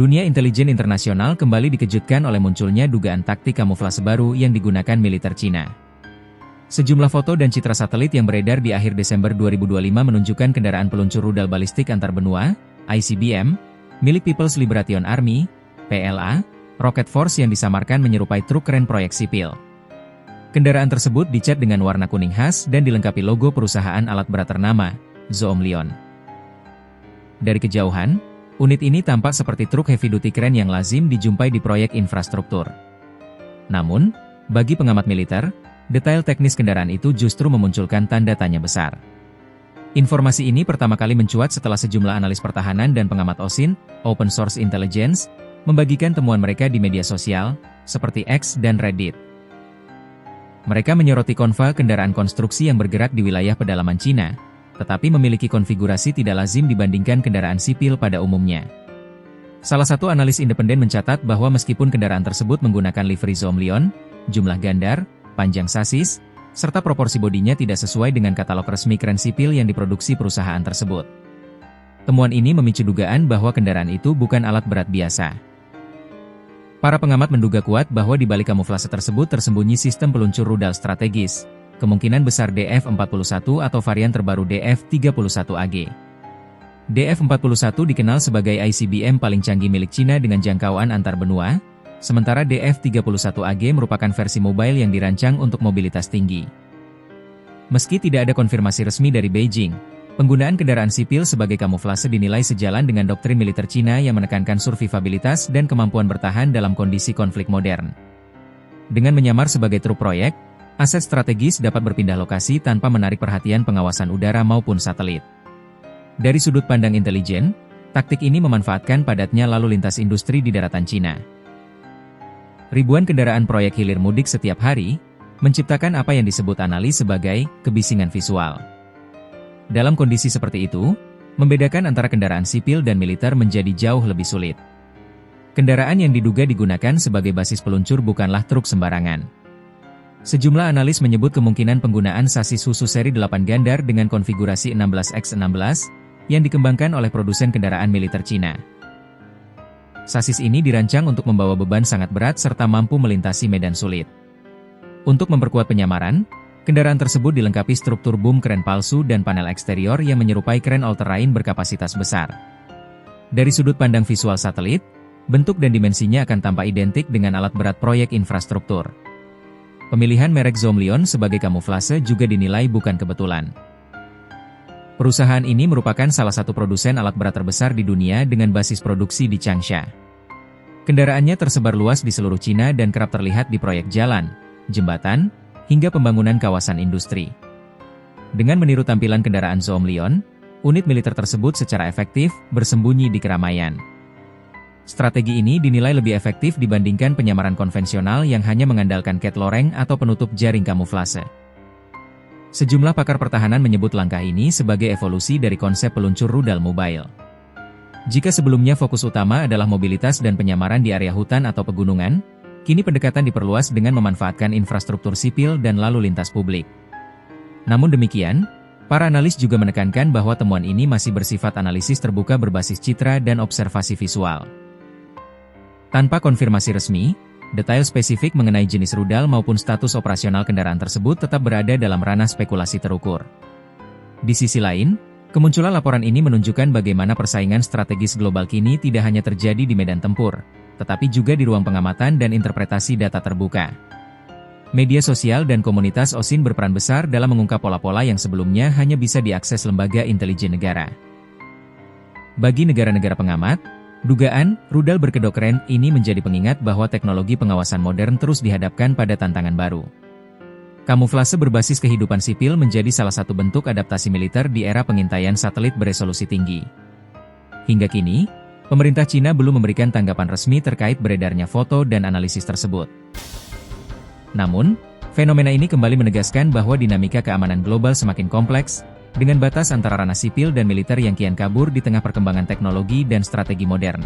Dunia intelijen internasional kembali dikejutkan oleh munculnya dugaan taktik kamuflase baru yang digunakan militer Cina. Sejumlah foto dan citra satelit yang beredar di akhir Desember 2025 menunjukkan kendaraan peluncur rudal balistik antar benua, ICBM, milik People's Liberation Army, PLA, Rocket Force yang disamarkan menyerupai truk keren proyek sipil. Kendaraan tersebut dicat dengan warna kuning khas dan dilengkapi logo perusahaan alat berat ternama, Zoomlion. Dari kejauhan, unit ini tampak seperti truk heavy duty keren yang lazim dijumpai di proyek infrastruktur. Namun, bagi pengamat militer, detail teknis kendaraan itu justru memunculkan tanda tanya besar. Informasi ini pertama kali mencuat setelah sejumlah analis pertahanan dan pengamat OSINT, Open Source Intelligence, membagikan temuan mereka di media sosial, seperti X dan Reddit. Mereka menyoroti konvoy kendaraan konstruksi yang bergerak di wilayah pedalaman Cina, tetapi memiliki konfigurasi tidak lazim dibandingkan kendaraan sipil pada umumnya. Salah satu analis independen mencatat bahwa meskipun kendaraan tersebut menggunakan livery Zoomlion, jumlah gandar, panjang sasis, serta proporsi bodinya tidak sesuai dengan katalog resmi kren sipil yang diproduksi perusahaan tersebut. Temuan ini memicu dugaan bahwa kendaraan itu bukan alat berat biasa. Para pengamat menduga kuat bahwa di balik kamuflase tersebut tersembunyi sistem peluncur rudal strategis, kemungkinan besar DF-41 atau varian terbaru DF-31AG. DF-41 dikenal sebagai ICBM paling canggih milik Cina dengan jangkauan antar benua, sementara DF-31AG merupakan versi mobile yang dirancang untuk mobilitas tinggi. Meski tidak ada konfirmasi resmi dari Beijing, penggunaan kendaraan sipil sebagai kamuflase dinilai sejalan dengan doktrin militer Cina yang menekankan survivabilitas dan kemampuan bertahan dalam kondisi konflik modern. Dengan menyamar sebagai truk proyek, aset strategis dapat berpindah lokasi tanpa menarik perhatian pengawasan udara maupun satelit. Dari sudut pandang intelijen, taktik ini memanfaatkan padatnya lalu lintas industri di daratan Cina. Ribuan kendaraan proyek hilir mudik setiap hari, menciptakan apa yang disebut analis sebagai kebisingan visual. Dalam kondisi seperti itu, membedakan antara kendaraan sipil dan militer menjadi jauh lebih sulit. Kendaraan yang diduga digunakan sebagai basis peluncur bukanlah truk sembarangan. Sejumlah analis menyebut kemungkinan penggunaan sasis khusus seri 8 gandar dengan konfigurasi 16x16 yang dikembangkan oleh produsen kendaraan militer Cina. Sasis ini dirancang untuk membawa beban sangat berat serta mampu melintasi medan sulit. Untuk memperkuat penyamaran, kendaraan tersebut dilengkapi struktur boom kren palsu dan panel eksterior yang menyerupai kren all-terrain berkapasitas besar. Dari sudut pandang visual satelit, bentuk dan dimensinya akan tampak identik dengan alat berat proyek infrastruktur. Pemilihan merek Zoomlion sebagai kamuflase juga dinilai bukan kebetulan. Perusahaan ini merupakan salah satu produsen alat berat terbesar di dunia dengan basis produksi di Changsha. Kendaraannya tersebar luas di seluruh Cina dan kerap terlihat di proyek jalan, jembatan, hingga pembangunan kawasan industri. Dengan meniru tampilan kendaraan Zoomlion, unit militer tersebut secara efektif bersembunyi di keramaian. Strategi ini dinilai lebih efektif dibandingkan penyamaran konvensional yang hanya mengandalkan cat loreng atau penutup jaring kamuflase. Sejumlah pakar pertahanan menyebut langkah ini sebagai evolusi dari konsep peluncur rudal mobile. Jika sebelumnya fokus utama adalah mobilitas dan penyamaran di area hutan atau pegunungan, kini pendekatan diperluas dengan memanfaatkan infrastruktur sipil dan lalu lintas publik. Namun demikian, para analis juga menekankan bahwa temuan ini masih bersifat analisis terbuka berbasis citra dan observasi visual. Tanpa konfirmasi resmi, detail spesifik mengenai jenis rudal maupun status operasional kendaraan tersebut tetap berada dalam ranah spekulasi terukur. Di sisi lain, kemunculan laporan ini menunjukkan bagaimana persaingan strategis global kini tidak hanya terjadi di medan tempur, tetapi juga di ruang pengamatan dan interpretasi data terbuka. Media sosial dan komunitas OSINT berperan besar dalam mengungkap pola-pola yang sebelumnya hanya bisa diakses lembaga intelijen negara. Bagi negara-negara pengamat, dugaan rudal berkedok keren ini menjadi pengingat bahwa teknologi pengawasan modern terus dihadapkan pada tantangan baru. Kamuflase berbasis kehidupan sipil menjadi salah satu bentuk adaptasi militer di era pengintaian satelit beresolusi tinggi. Hingga kini, pemerintah Cina belum memberikan tanggapan resmi terkait beredarnya foto dan analisis tersebut. Namun, fenomena ini kembali menegaskan bahwa dinamika keamanan global semakin kompleks, dengan batas antara ranah sipil dan militer yang kian kabur di tengah perkembangan teknologi dan strategi modern.